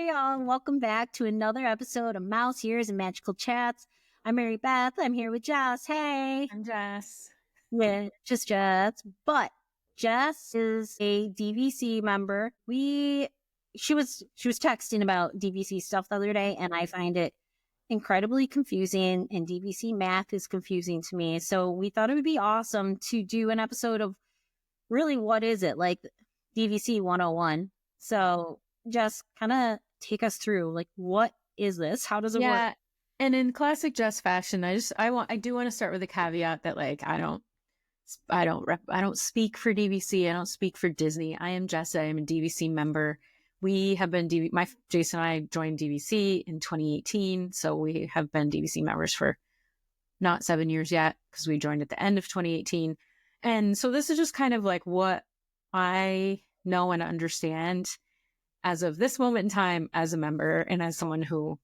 y'all, and welcome back to another episode of Mouse Ears and Magical Chats. I'm Mary Beth. I'm here with Jess. Hey. I'm Jess. Yeah, just Jess. But Jess is a DVC member. She was texting about DVC stuff the other day, and I find it incredibly confusing, and DVC math is confusing to me. So we thought it would be awesome to do an episode of really what is it, like DVC 101. So just kind of take us through, like, what is this? How does it work? And in classic Jess fashion, I do want to start with a caveat that, like, I don't speak for DVC. I don't speak for Disney. I am Jess. I am a DVC member. We have been Jason and I joined DVC in 2018, so we have been DVC members for not 7 years yet because we joined at the end of 2018. And so this is just kind of like what I know and understand as of this moment in time as a member and as someone who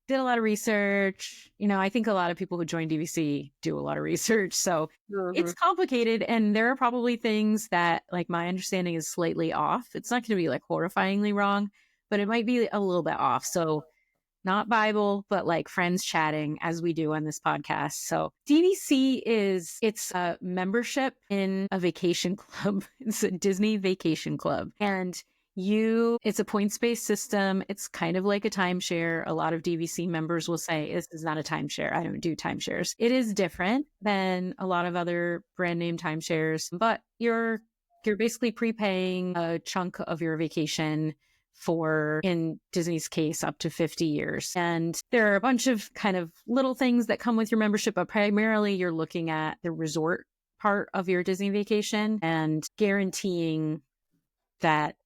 did a lot of research. You know, I think a lot of people who join DVC do a lot of research. So it's complicated, and there are probably things that, like, my understanding is slightly off. It's not going to be like horrifyingly wrong, but it might be a little bit off. So not Bible, but like friends chatting as we do on this podcast. So DVC it's a membership in a vacation club. It's a Disney vacation club. And it's a points-based system. It's kind of like a timeshare. A lot of DVC members will say, this is not a timeshare. I don't do timeshares. It is different than a lot of other brand name timeshares, but you're basically prepaying a chunk of your vacation for, in Disney's case, up to 50 years. And there are a bunch of kind of little things that come with your membership, but primarily you're looking at the resort part of your Disney vacation and guaranteeing that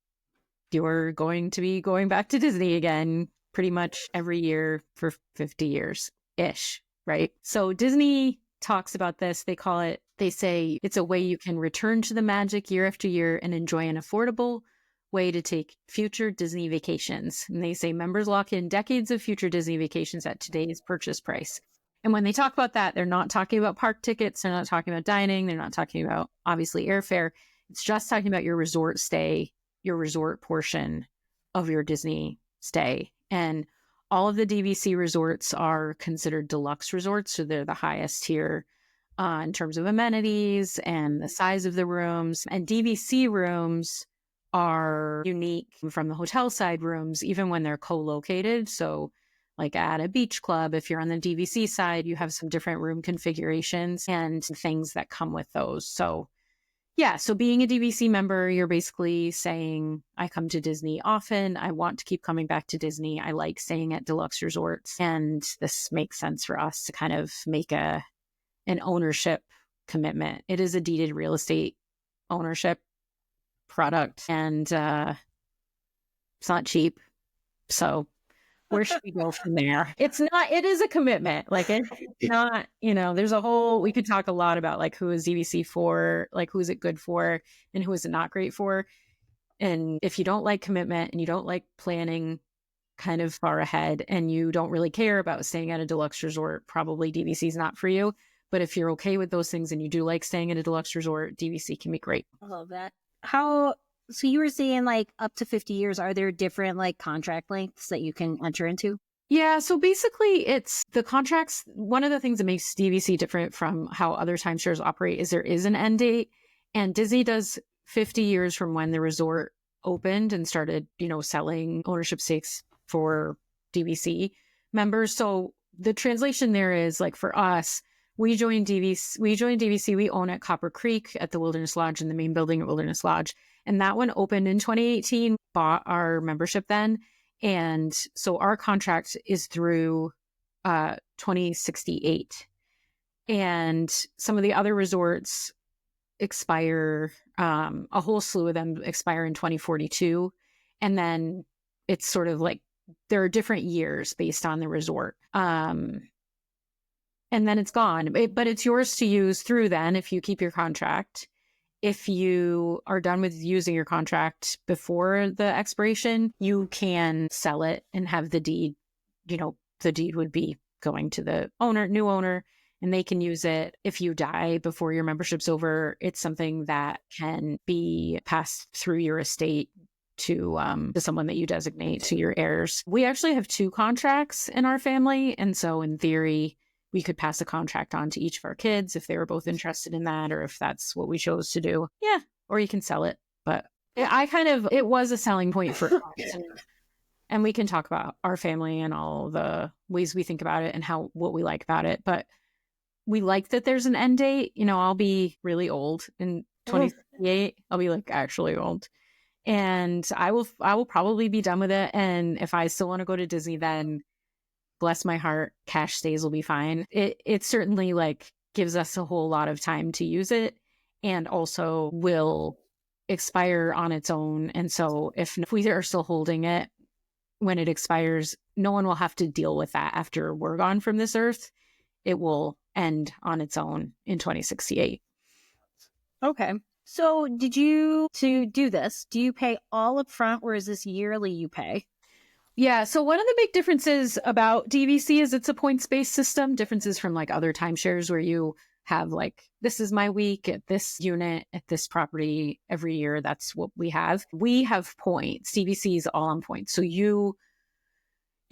you're going to be going back to Disney again pretty much every year for 50 years-ish, right? So Disney talks about this. They say it's a way you can return to the magic year after year and enjoy an affordable way to take future Disney vacations. And they say members lock in decades of future Disney vacations at today's purchase price. And when they talk about that, they're not talking about park tickets. They're not talking about dining. They're not talking about, obviously, airfare. It's just talking about your resort stay, your resort portion of your Disney stay. And all of the DVC resorts are considered deluxe resorts. So they're the highest tier in terms of amenities and the size of the rooms. And DVC rooms are unique from the hotel side rooms, even when they're co-located. So like at a beach club, if you're on the DVC side, you have some different room configurations and things that come with those. So yeah, so being a DVC member, you're basically saying, I come to Disney often. I want to keep coming back to Disney. I like staying at deluxe resorts. And this makes sense for us to kind of make an ownership commitment. It is a deeded real estate ownership product, and it's not cheap. So where should we go from there? It is a commitment. Like, it's not, there's we could talk a lot about, like, who is DVC for, like, who is it good for and who is it not great for. And if you don't like commitment and you don't like planning kind of far ahead and you don't really care about staying at a deluxe resort, probably DVC is not for you. But if you're okay with those things and you do like staying at a deluxe resort, DVC can be great. I love that. So you were saying, like, up to 50 years, are there different, like, contract lengths that you can enter into? Yeah, so basically it's the contracts. One of the things that makes DVC different from how other timeshares operate is there is an end date, and Disney does 50 years from when the resort opened and started, selling ownership stakes for DVC members. So the translation there is, like, for us, we joined DVC, we own at Copper Creek at the Wilderness Lodge, in the main building at Wilderness Lodge. And that one opened in 2018, bought our membership then. And so our contract is through 2068. And some of the other resorts expire, a whole slew of them expire in 2042. And then it's sort of like there are different years based on the resort. And then it's gone. But it's yours to use through then if you keep your contract. If you are done with using your contract before the expiration, you can sell it and have the deed. The deed would be going to the new owner, and they can use it. If you die before your membership's over, it's something that can be passed through your estate to someone that you designate to your heirs. We actually have 2 contracts in our family. And so in theory, we could pass a contract on to each of our kids if they were both interested in that, or if that's what we chose to do. Yeah. Or you can sell it. But it was a selling point for us. And we can talk about our family and all the ways we think about it and what we like about it. But we like that there's an end date. I'll be really old in 2028. I'll be like actually old. And I will probably be done with it. And if I still want to go to Disney, then bless my heart, cash stays will be fine. It certainly like gives us a whole lot of time to use it, and also will expire on its own. And so if we are still holding it when it expires, no one will have to deal with that after we're gone from this earth. It will end on its own in 2068. Okay. So to do this, do you pay all up front, or is this yearly you pay? Yeah. So one of the big differences about DVC is it's a points-based system. Differences from like other timeshares where you have like, this is my week at this unit at this property every year. That's what we have. We have points. DVC is all on points. So you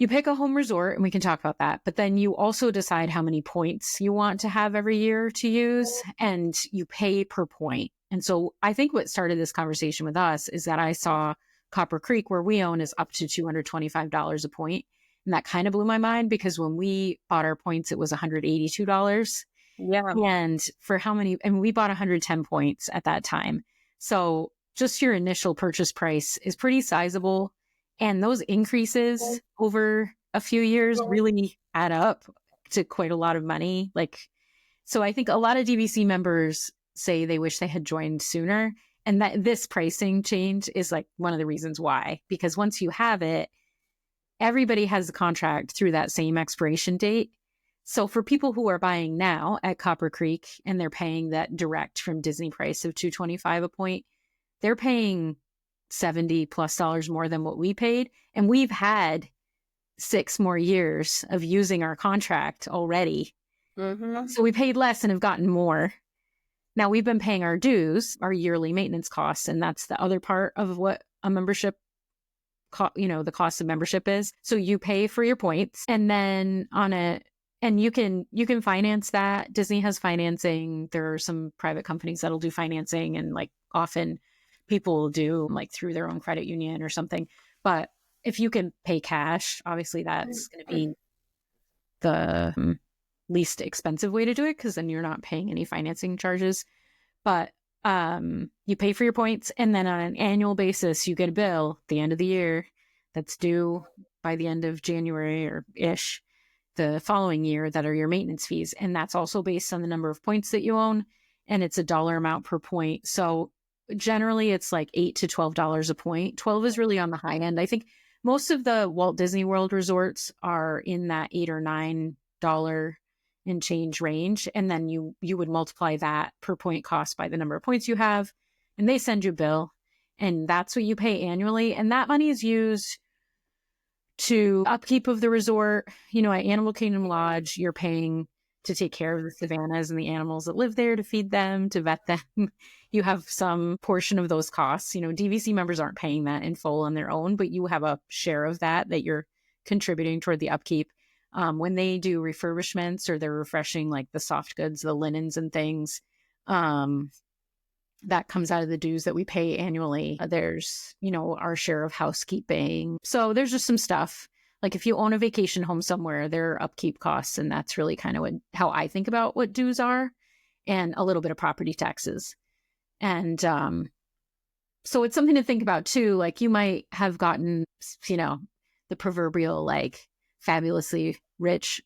pick a home resort, and we can talk about that, but then you also decide how many points you want to have every year to use, and you pay per point. And so I think what started this conversation with us is that I saw Copper Creek, where we own, is up to $225 a point. And that kind of blew my mind, because when we bought our points, it was $182. Yeah. And for how many, and we bought 110 points at that time. So just your initial purchase price is pretty sizable. And those increases over a few years really add up to quite a lot of money. So I think a lot of DVC members say they wish they had joined sooner. And that this pricing change is like one of the reasons why, because once you have it, everybody has a contract through that same expiration date. So for people who are buying now at Copper Creek and they're paying that direct from Disney price of $225 a point, they're paying $70+ more than what we paid. And we've had 6 more years of using our contract already. Mm-hmm. So we paid less and have gotten more. Now we've been paying our dues, our yearly maintenance costs, and that's the other part of what a membership, the cost of membership is. So you pay for your points, and then and you can finance that. Disney has financing. There are some private companies that'll do financing, and like often people will do like through their own credit union or something. But if you can pay cash, obviously that's going to be the least expensive way to do it, because then you're not paying any financing charges. But you pay for your points, and then on an annual basis, you get a bill at the end of the year that's due by the end of January or ish the following year, that are your maintenance fees. And that's also based on the number of points that you own, and it's a dollar amount per point. So generally it's like $8 to $12 a point. 12 is really on the high end. I think most of the Walt Disney World resorts are in that $8 or $9 and change range. And then you would multiply that per point cost by the number of points you have, and they send you a bill, and that's what you pay annually. And that money is used to upkeep of the resort. At Animal Kingdom Lodge, you're paying to take care of the savannas and the animals that live there, to feed them, to vet them. You have some portion of those costs. DVC members aren't paying that in full on their own, but you have a share of that you're contributing toward the upkeep. When they do refurbishments, or they're refreshing like the soft goods, the linens and things, that comes out of the dues that we pay annually. There's, our share of housekeeping. So there's just some stuff. Like if you own a vacation home somewhere, there are upkeep costs. And that's really kind of how I think about what dues are, and a little bit of property taxes. And so it's something to think about too. Like you might have gotten, the proverbial like fabulously rich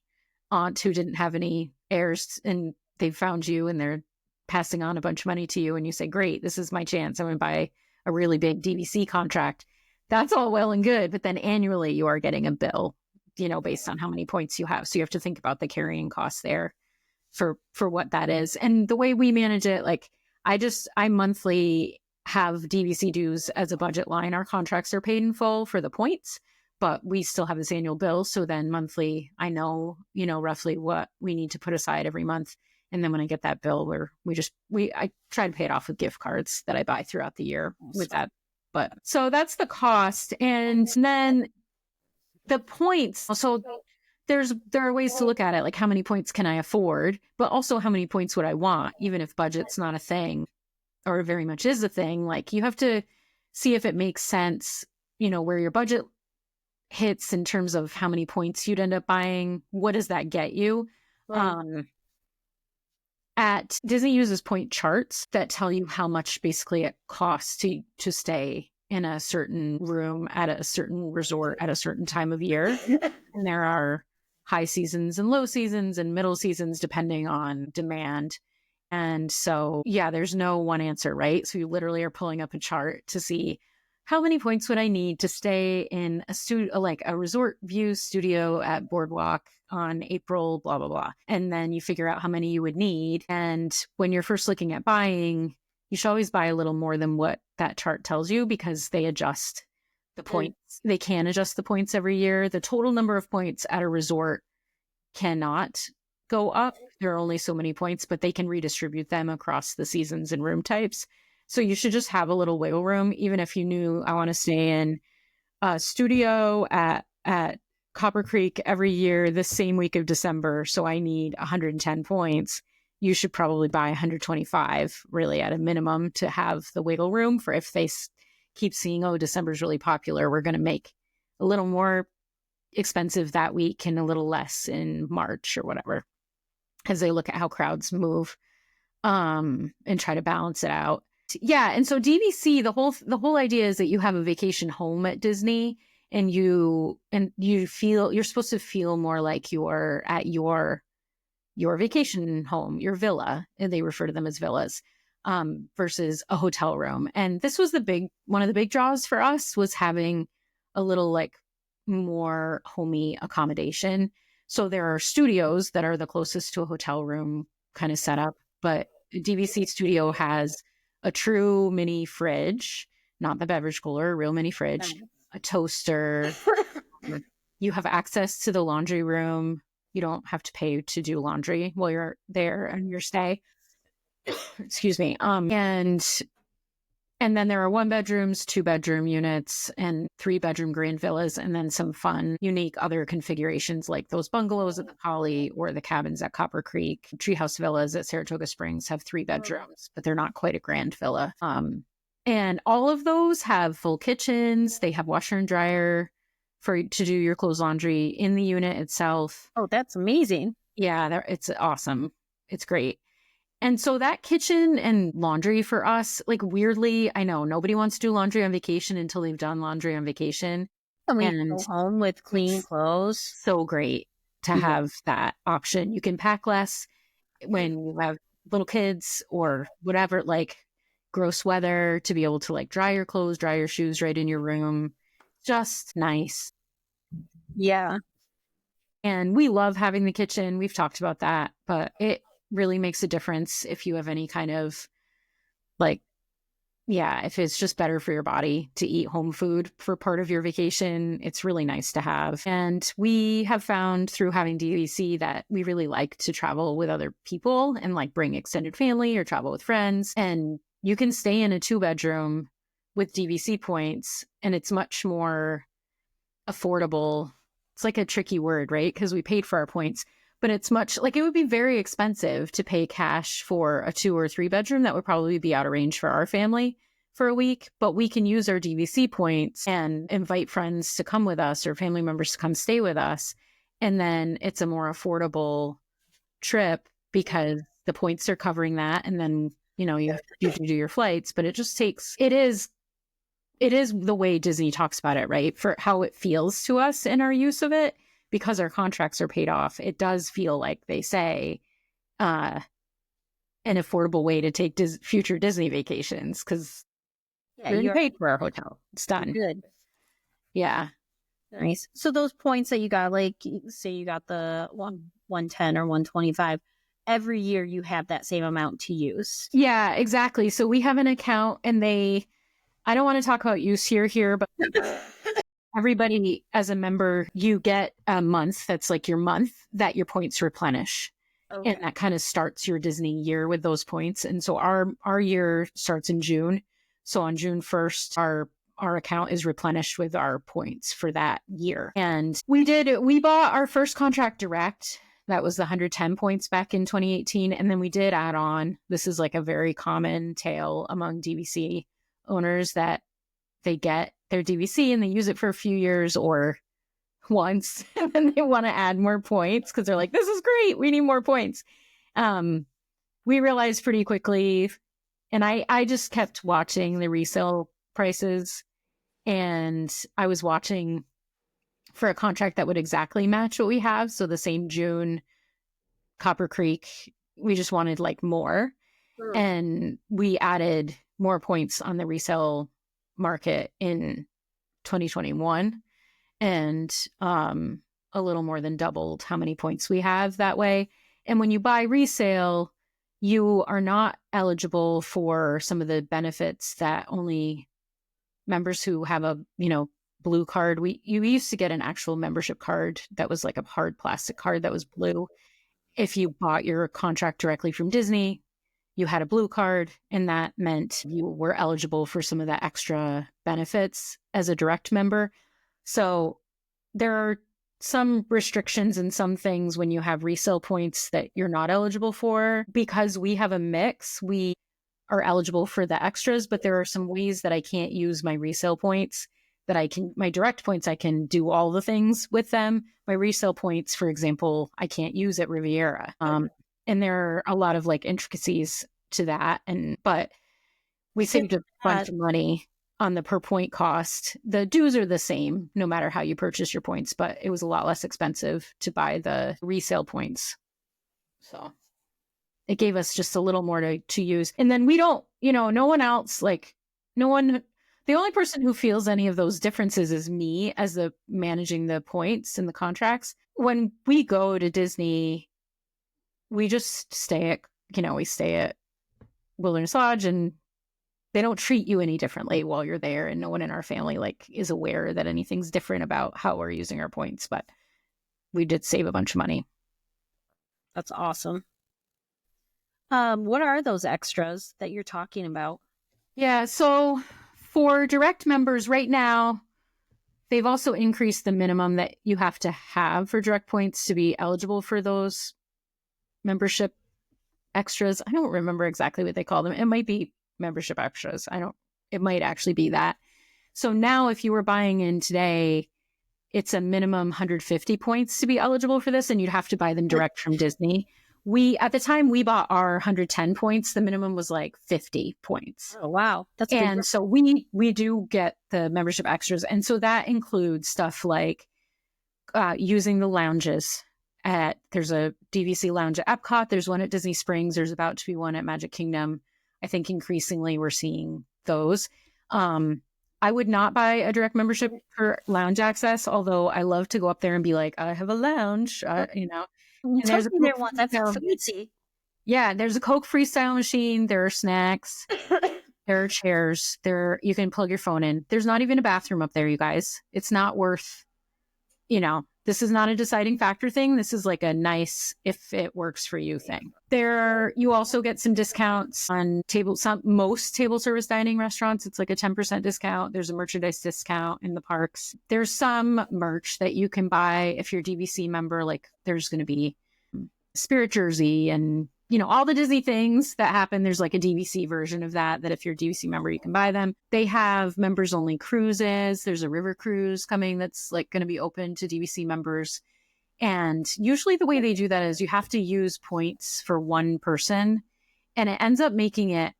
aunt who didn't have any heirs, and they found you and they're passing on a bunch of money to you, and you say, great, this is my chance. I'm going to buy a really big DVC contract. That's all well and good. But then annually you are getting a bill, based on how many points you have. So you have to think about the carrying costs there for what that is. And the way we manage it, like I monthly have DVC dues as a budget line. Our contracts are paid in full for the points, but we still have this annual bill. So then monthly, I know, roughly what we need to put aside every month. And then when I get that bill, I try to pay it off with gift cards that I buy throughout the year with that But so that's the cost. And then the points. So there are ways to look at it, like how many points can I afford, but also how many points would I want, even if budget's not a thing or very much is a thing. Like you have to see if it makes sense, where your budget hits in terms of how many points you'd end up buying. What does that get you? Right. At Disney uses point charts that tell you how much basically it costs to stay in a certain room at a certain resort at a certain time of year. And there are high seasons and low seasons and middle seasons depending on demand. And so, yeah, there's no one answer, right? So you literally are pulling up a chart to see how many points would I need to stay in a studio, like a resort view studio at Boardwalk on April, blah, blah, blah. And then you figure out how many you would need. And when you're first looking at buying, you should always buy a little more than what that chart tells you because they adjust the points. They can adjust the points every year. The total number of points at a resort cannot go up. There are only so many points, but they can redistribute them across the seasons and room types. So you should just have a little wiggle room, even if you knew I want to stay in a studio at Copper Creek every year the same week of December. So I need 110 points. You should probably buy 125 really at a minimum to have the wiggle room for if they keep seeing, oh, December's really popular, we're going to make a little more expensive that week and a little less in March or whatever, as they look at how crowds move and try to balance it out. Yeah. And so DVC, the whole idea is that you have a vacation home at Disney and you feel, you're supposed to feel more like you're at your vacation home, your villa, and they refer to them as villas, versus a hotel room. And this was one of the big draws for us was having a little like more homey accommodation. So there are studios that are the closest to a hotel room kind of setup, but DVC studio has a true mini fridge, not the beverage cooler, a real mini fridge, a toaster. You have access to the laundry room. You don't have to pay to do laundry while you're there on your stay. Excuse me. And then there are 1-bedrooms, 2-bedroom units, and 3-bedroom grand villas, and then some fun, unique other configurations like those bungalows at the Poly or the cabins at Copper Creek. Treehouse villas at Saratoga Springs have 3 bedrooms, but they're not quite a grand villa. And all of those have full kitchens. They have washer and dryer to do your clothes laundry in the unit itself. Oh, that's amazing. Yeah, it's awesome. It's great. And so that kitchen and laundry for us, like weirdly, I know nobody wants to do laundry on vacation until they've done laundry on vacation. And go home with clean clothes. So great to have that option. You can pack less when you have little kids or whatever, like gross weather, to be able to like dry your clothes, dry your shoes right in your room. Just nice. Yeah. And we love having the kitchen. We've talked about that, but it really makes a difference if you have any kind of like, yeah, if it's just better for your body to eat home food for part of your vacation, it's really nice to have. And we have found through having DVC that we really like to travel with other people and like bring extended family or travel with friends. And you can stay in a 2-bedroom with DVC points and it's much more affordable. It's like a tricky word, right? Because we paid for our points. But it's much like it would be very expensive to pay cash for a 2 or 3-bedroom. That would probably be out of range for our family for a week. But we can use our DVC points and invite friends to come with us or family members to come stay with us. And then it's a more affordable trip because the points are covering that. And then, you do your flights. But it just takes, it is the way Disney talks about it, right? For how it feels to us in our use of it. Because our contracts are paid off, it does feel like they say an affordable way to take future Disney vacations because you're paid for our hotel. It's done. Good. Yeah. Nice. So those points that you got, like say you got the 110 or 125, every year you have that same amount to use. Yeah, exactly. So we have an account and I don't want to talk about use here, but everybody as a member, you get a month that's like your month that your points replenish. Okay. And that kind of starts your Disney year with those points. And so our year starts in June. So on June 1st, our our account is replenished with our points for that year. And we bought our first contract direct. That was the 110 points back in 2018. And then we did add on, this is like a very common tale among DVC owners, that they get their DVC and they use it for a few years or once, and then they want to add more points because they're like, this is great, we need more points. We realized pretty quickly, and I just kept watching the resale prices, and I was watching for a contract that would exactly match what we have. So the same June Copper Creek, we just wanted like more. And we added more points on the resale market in 2021, and a little more than doubled how many points we have that way. And when you buy resale, you are not eligible for some of the benefits that only members who have a, blue card. You used to get an actual membership card that was like a hard plastic card that was blue. If you bought your contract directly from Disney, you had a blue card, and that meant you were eligible for some of the extra benefits as a direct member. So there are some restrictions and some things when you have resale points that you're not eligible for. Because we have a mix, we are eligible for the extras, but there are some ways that I can't use my resale points my direct points, I can do all the things with them. My resale points, for example, I can't use at Riviera. And there are a lot of like intricacies to that. But we saved a bunch of money on the per point cost. The dues are the same no matter how you purchase your points, but it was a lot less expensive to buy the resale points. So it gave us just a little more to use. And then we don't, no one else, the only person who feels any of those differences is me as the managing the points and the contracts. When we go to Disney, we just stay at Wilderness Lodge, and they don't treat you any differently while you're there. And no one in our family is aware that anything's different about how we're using our points, but we did save a bunch of money. That's awesome. What are those extras that you're talking about? Yeah. So for direct members right now, they've also increased the minimum that you have to have for direct points to be eligible for those membership extras. I don't remember exactly what they call them. It might be membership extras. It might actually be that. So now if you were buying in today, it's a minimum 150 points to be eligible for this, and you'd have to buy them direct from Disney. At the time we bought our 110 points, the minimum was like 50 points. Oh, wow. That's and so we do get the membership extras. And so that includes stuff like using the lounges. There's a DVC lounge at Epcot. There's one at Disney Springs. There's about to be one at Magic Kingdom. I think increasingly we're seeing those. I would not buy a direct membership for lounge access, although I love to go up there and be like, I have a lounge, And there's a there once. That's fancy. Yeah, there's a Coke freestyle machine. There are snacks. There are chairs. You can plug your phone in. There's not even a bathroom up there, you guys. It's not worth, this is not a deciding factor thing. This is like a nice, if it works for you thing. You also get some discounts on most table service dining restaurants. It's like a 10% discount. There's a merchandise discount in the parks. There's some merch that you can buy if you're a DVC member. Like there's going to be Spirit jersey and, all the Disney things that happen. There's like a DVC version of that if you're a DVC member, you can buy them. They have members only cruises. There's a river cruise coming that's like going to be open to DVC members. And usually the way they do that is you have to use points for one person, and it ends up making it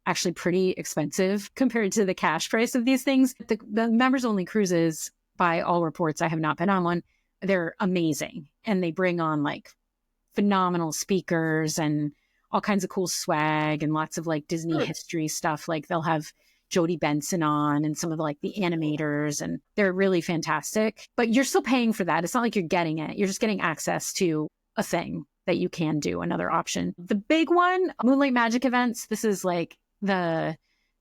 actually pretty expensive compared to the cash price of these things. The members only cruises, by all reports, I have not been on one, they're amazing. And they bring on like phenomenal speakers and all kinds of cool swag and lots of like Disney history stuff. Like they'll have Jodie Benson on and some of the animators, and they're really fantastic, but you're still paying for that. It's not like you're getting it. You're just getting access to a thing that you can do, another option. The big one, Moonlight Magic events. This is like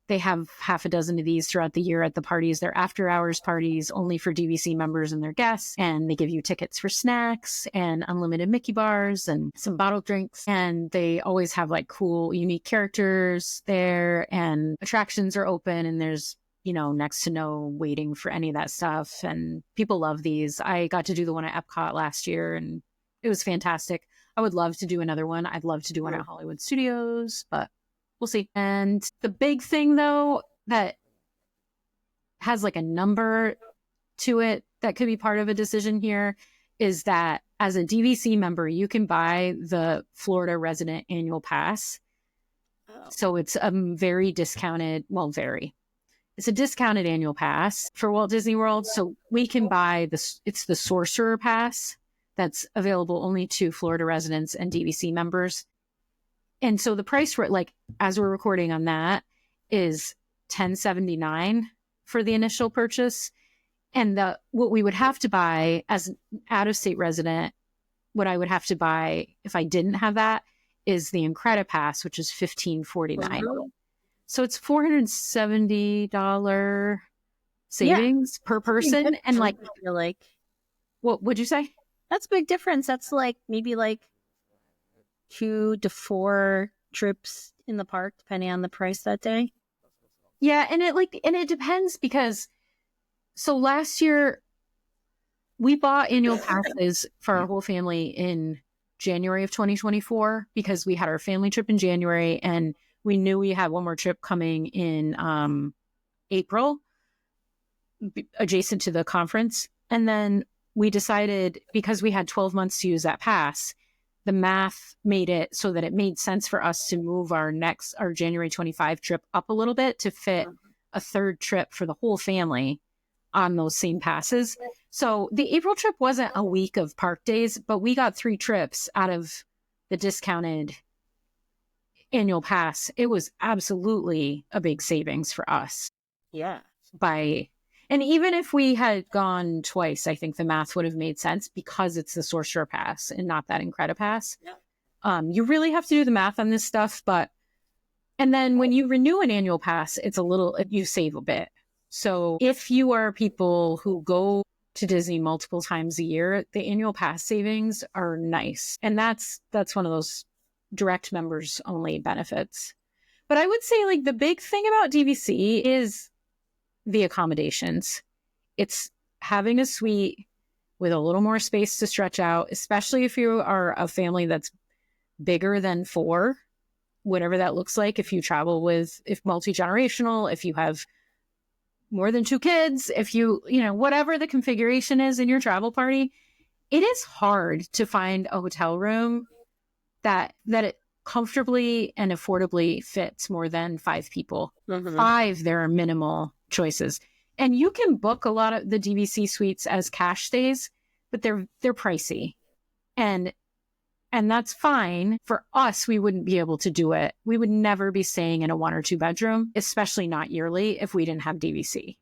they have half a dozen of these throughout the year at the parties. They're after hours parties only for DVC members and their guests. And they give you tickets for snacks and unlimited Mickey bars and some bottled drinks. And they always have like cool, unique characters there, and attractions are open, and there's next to no waiting for any of that stuff. And people love these. I got to do the one at Epcot last year and it was fantastic. I would love to do another one. I'd love to do one at Hollywood Studios, but we'll see. And the big thing though, that has like a number to it that could be part of a decision here is that as a DVC member, you can buy the Florida resident annual pass. Oh. So it's a very discounted, it's a discounted annual pass for Walt Disney World. So we can buy it's the Sorcerer Pass that's available only to Florida residents and DVC members. And so the price for it, like as we're recording on that, is $10.79 for the initial purchase. And what we would have to buy as an out-of-state resident, what I would have to buy if I didn't have that is the Incredi Pass, which is $15.49. So it's $470 savings per person. And like, what would you say? That's a big difference. That's like maybe like 2 to 4 trips in the park, depending on the price that day. Yeah. And it depends because so last year we bought annual passes for our whole family in January of 2024 because we had our family trip in January and we knew we had one more trip coming in April adjacent to the conference. And then we decided because we had 12 months to use that pass, the math made it so that it made sense for us to move our January 25 trip up a little bit to fit a third trip for the whole family on those same passes. So the April trip wasn't a week of park days, but we got 3 trips out of the discounted annual pass. It was absolutely a big savings for us. Yeah. And even if we had gone twice, I think the math would have made sense because it's the Sorcerer Pass and not that Incredi Pass. Yeah. You really have to do the math on this stuff, and then when you renew an annual pass, you save a bit. So if you are people who go to Disney multiple times a year, the annual pass savings are nice. And that's one of those direct members only benefits. But I would say like the big thing about DVC is the accommodations. It's having a suite with a little more space to stretch out, especially if you are a family that's bigger than 4, whatever that looks like. If you travel if multi-generational, if you have more than 2 kids, if whatever the configuration is in your travel party, it is hard to find a hotel room that it comfortably and affordably fits more than 5 people. 5, there are minimal choices. And you can book a lot of the DVC suites as cash stays, but they're pricey. And that's fine. For us, we wouldn't be able to do it. We would never be staying in a 1 or 2 bedroom, especially not yearly, if we didn't have DVC.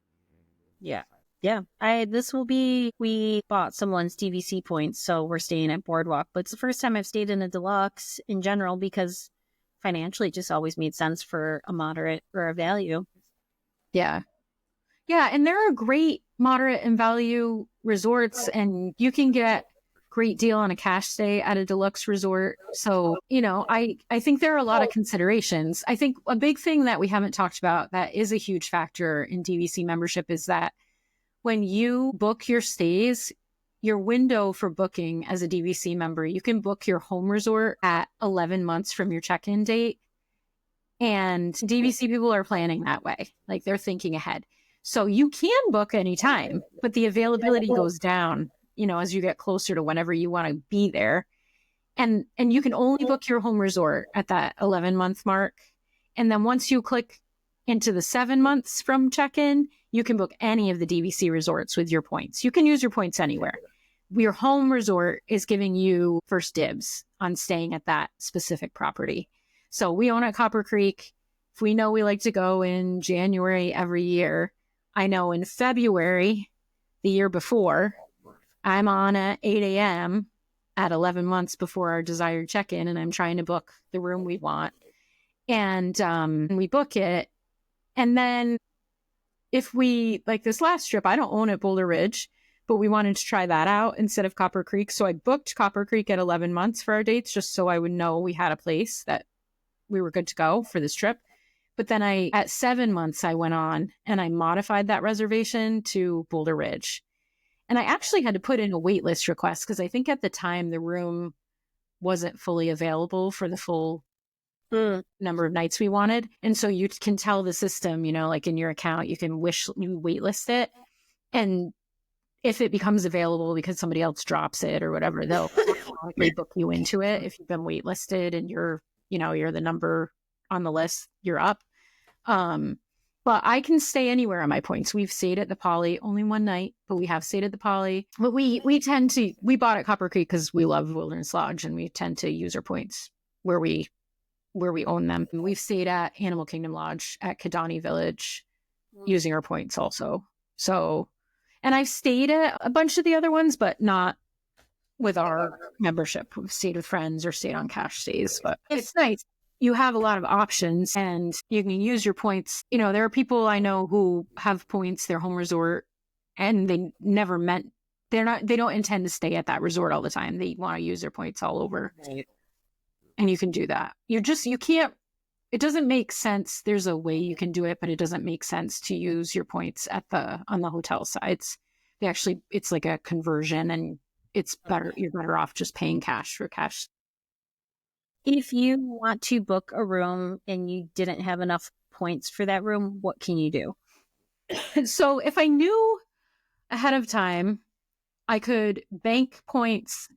Yeah. Yeah. We bought someone's DVC points, so we're staying at Boardwalk. But it's the first time I've stayed in a deluxe in general because financially it just always made sense for a moderate or a value. Yeah. Yeah. And there are great moderate and value resorts, and you can get great deal on a cash stay at a deluxe resort. So, I think there are a lot of considerations. I think a big thing that we haven't talked about that is a huge factor in DVC membership is that when you book your stays, your window for booking as a DVC member, you can book your home resort at 11 months from your check-in date. And DVC people are planning that way. Like they're thinking ahead. So you can book anytime, but the availability goes down, as you get closer to whenever you want to be there. And you can only book your home resort at that 11-month mark. And then once you click into the 7 months from check-in, you can book any of the DVC resorts with your points. You can use your points anywhere. Your home resort is giving you first dibs on staying at that specific property. So we own at Copper Creek. If we know we like to go in January every year, I know in February, the year before, I'm on at 8 a.m. at 11 months before our desired check-in, and I'm trying to book the room we want. And we book it. And then if we, like this last trip, I don't own at Boulder Ridge, but we wanted to try that out instead of Copper Creek. So I booked Copper Creek at 11 months for our dates, just so I would know we had a place that we were good to go for this trip. But then at 7 months, I went on and I modified that reservation to Boulder Ridge. And I actually had to put in a wait list request because I think at the time the room wasn't fully available for the full number of nights we wanted. And so you can tell the system, like in your account, you waitlist it. And if it becomes available because somebody else drops it or whatever, they'll automatically book you into it. If you've been waitlisted and you're the number on the list, you're up. But I can stay anywhere on my points. We've stayed at the Poly only one night, but we have stayed at the Poly. But we bought at Copper Creek because we love Wilderness Lodge and we tend to use our points where we own them. And we've stayed at Animal Kingdom Lodge at Kidani Village using our points also. So, and I've stayed at a bunch of the other ones, but not with our membership. We've stayed with friends or stayed on cash stays, but it's nice. You have a lot of options and you can use your points. There are people I know who have points, their home resort, and they don't intend to stay at that resort all the time. They want to use their points all over. Right. And you can do that. You can't, it doesn't make sense. There's a way you can do it, but it doesn't make sense to use your points on the hotel sides. It's like a conversion and it's better. You're better off just paying cash for cash. If you want to book a room and you didn't have enough points for that room, what can you do? So if I knew ahead of time, I could bank points.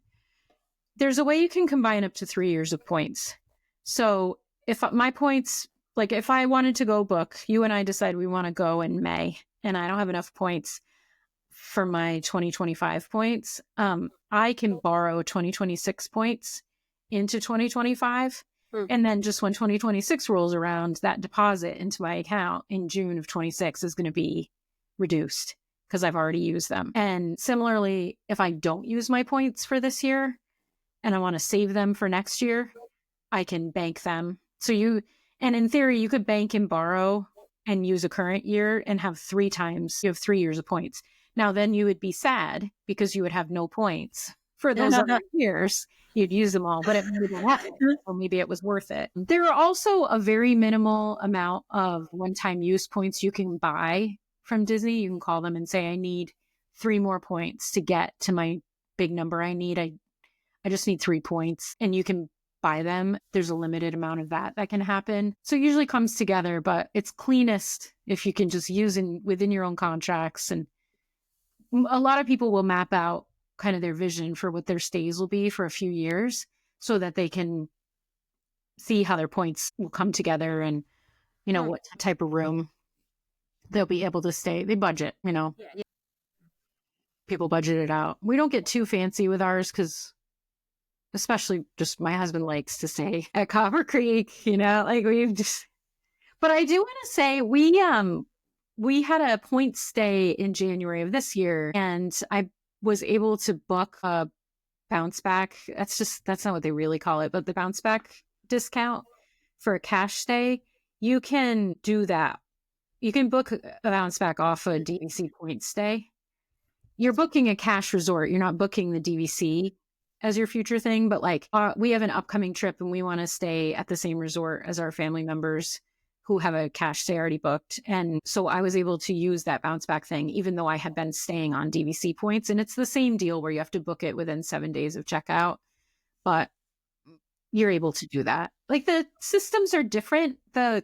There's a way you can combine up to 3 years of points. So if my points, like if I wanted to go book, you and I decide we want to go in May and I don't have enough points for my 2025 points, I can borrow 2026 points into 2025. And then just when 2026 rolls around, that deposit into my account in June of 26 is going to be reduced because I've already used them. And similarly, if I don't use my points for this year and I want to save them for next year, I can bank them. And in theory, you could bank and borrow and use a current year and have 3 have 3 years of points. Now, then you would be sad because you would have no points for those other years. You'd use them all, but it maybe not happen, or maybe it was worth it. There are also a very minimal amount of one-time use points you can buy from Disney. You can call them and say, I need 3 more points to get to my big number I need. I just need 3 points, and you can buy them. There's a limited amount of that can happen. So it usually comes together, but it's cleanest if you can just use within your own contracts. And a lot of people will map out kind of their vision for what their stays will be for a few years so that they can see how their points will come together and, what type of room they'll be able to stay. They budget, People budget it out. We don't get too fancy with ours because especially just my husband likes to stay at Copper Creek, but I do want to say we had a point stay in January of this year and I was able to book a bounce back. That's not what they really call it, but the bounce back discount for a cash stay. You can do that. You can book a bounce back off a DVC point stay. You're booking a cash resort. You're not booking the DVC as your future thing, but we have an upcoming trip and we want to stay at the same resort as our family members who have a cash stay already booked. And so I was able to use that bounce back thing, even though I had been staying on DVC points. And it's the same deal where you have to book it within 7 days of checkout, but you're able to do that. The systems are different, the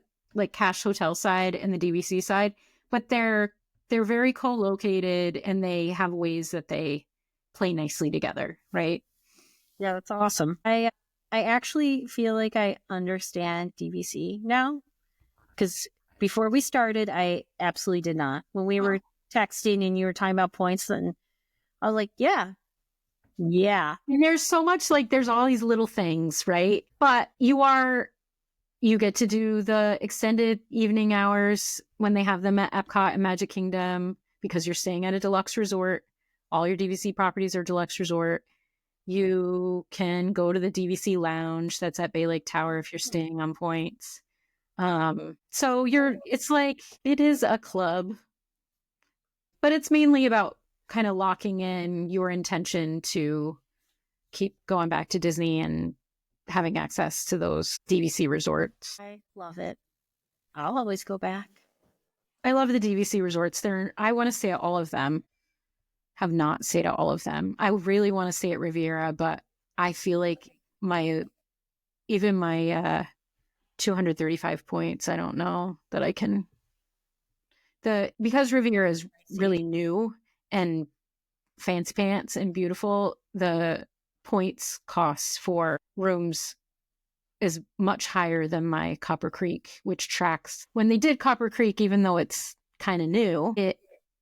cash hotel side and the DVC side, but they're very co-located and they have ways that they play nicely together. Right. Yeah, that's awesome. I actually feel like I understand DVC now. Because before we started, I absolutely did not. When we were texting and you were talking about points, then I was like, yeah. And there's so much, there's all these little things, right? But you get to do the extended evening hours when they have them at Epcot and Magic Kingdom because you're staying at a deluxe resort. All your DVC properties are deluxe resort. You can go to the DVC lounge that's at Bay Lake Tower if you're staying on points. So it is a club, but it's mainly about kind of locking in your intention to keep going back to Disney and having access to those DVC resorts. I love it. I'll always go back. I love the DVC resorts. I want to stay at all of them. Have not stayed at all of them. I really want to stay at Riviera, but I feel like my 235 points, I don't know that I can. Because Riviera is really new and fancy pants and beautiful, the points costs for rooms is much higher than my Copper Creek, which tracks. When they did Copper Creek, even though it's kind of new, it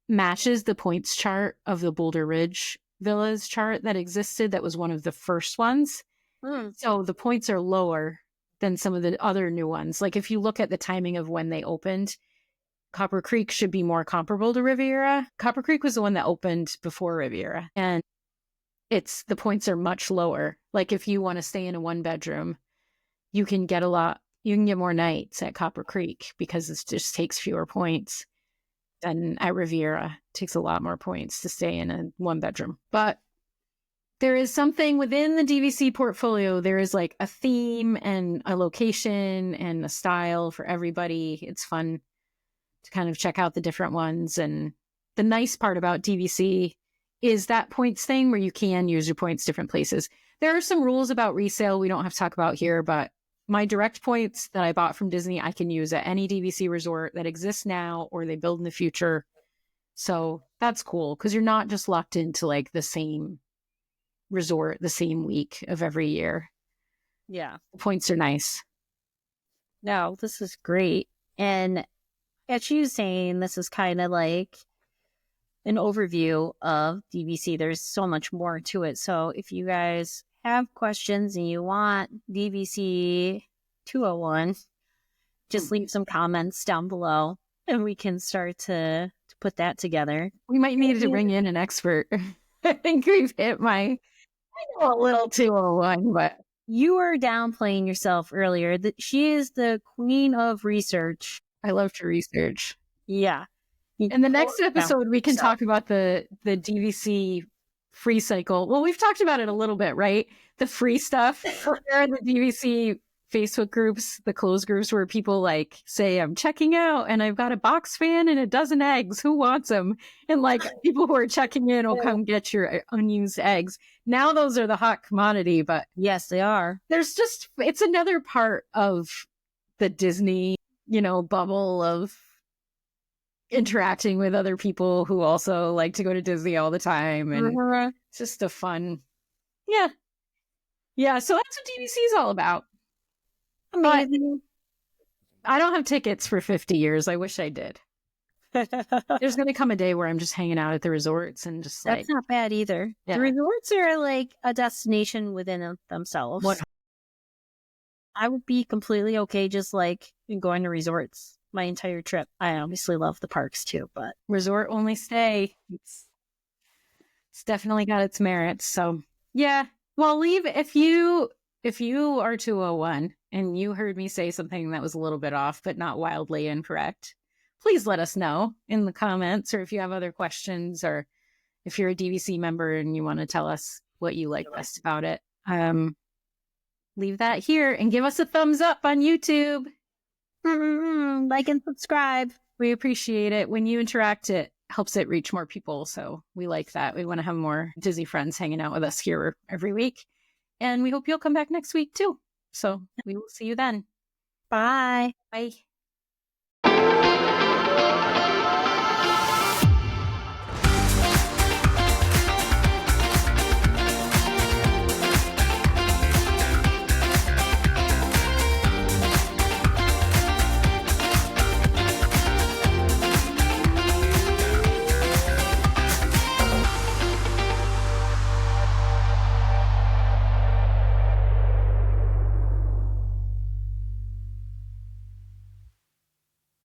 matches the points chart of the Boulder Ridge Villas chart that existed. That was one of the first ones. So the points are lower than some of the other new ones. Like if you look at the timing of when they opened, Copper Creek should be more comparable to Riviera. Copper Creek was the one that opened before Riviera, and the points are much lower. Like if you want to stay in a 1-bedroom, you can get more nights at Copper Creek because it just takes fewer points than at Riviera. It takes a lot more points to stay in a 1-bedroom. But there is something within the DVC portfolio. There is like a theme and a location and a style for everybody. It's fun to kind of check out the different ones. And the nice part about DVC is that points thing where you can use your points different places. There are some rules about resale we don't have to talk about here, but my direct points that I bought from Disney, I can use at any DVC resort that exists now or they build in the future. So that's cool because you're not just locked into like the same resort the same week of every year. Yeah. The points are nice. No, this is great. And as she was saying, this is kind of like an overview of DVC. There's so much more to it. So if you guys have questions and you want DVC 201, just leave some comments down below and we can start to put that together. We might need to bring in an expert. I think we've hit I know a little 201, but you were downplaying yourself earlier. That she is the queen of research. I love to research. Yeah. In the next episode, we can talk about the DVC free cycle. Well, we've talked about it a little bit, right? The free stuff. There are the DVC Facebook groups, the closed groups where people like say, I'm checking out and I've got a box fan and a dozen eggs. Who wants them? And like people who are checking in will come get your unused eggs. Now those are the hot commodity, but yes, they are. It's another part of the Disney, bubble of interacting with other people who also like to go to Disney all the time. And it's just a fun. Yeah. So that's what DVC is all about. Amazing. But I don't have tickets for 50 years. I wish I did. There's going to come a day where I'm just hanging out at the resorts and just like. That's not bad either. Yeah. The resorts are like a destination within themselves. I would be completely okay just like going to resorts my entire trip. I obviously love the parks too, but resort only stay. It's definitely got its merits. So yeah. Well, leave if you are 201 and you heard me say something that was a little bit off, but not wildly incorrect, please let us know in the comments, or if you have other questions, or if you're a DVC member and you want to tell us what you like best about it. Leave that here and give us a thumbs up on YouTube. Like and subscribe. We appreciate it. When you interact, it helps it reach more people. So we like that. We want to have more Disney friends hanging out with us here every week. And we hope you'll come back next week too. So we will see you then. Bye. Bye.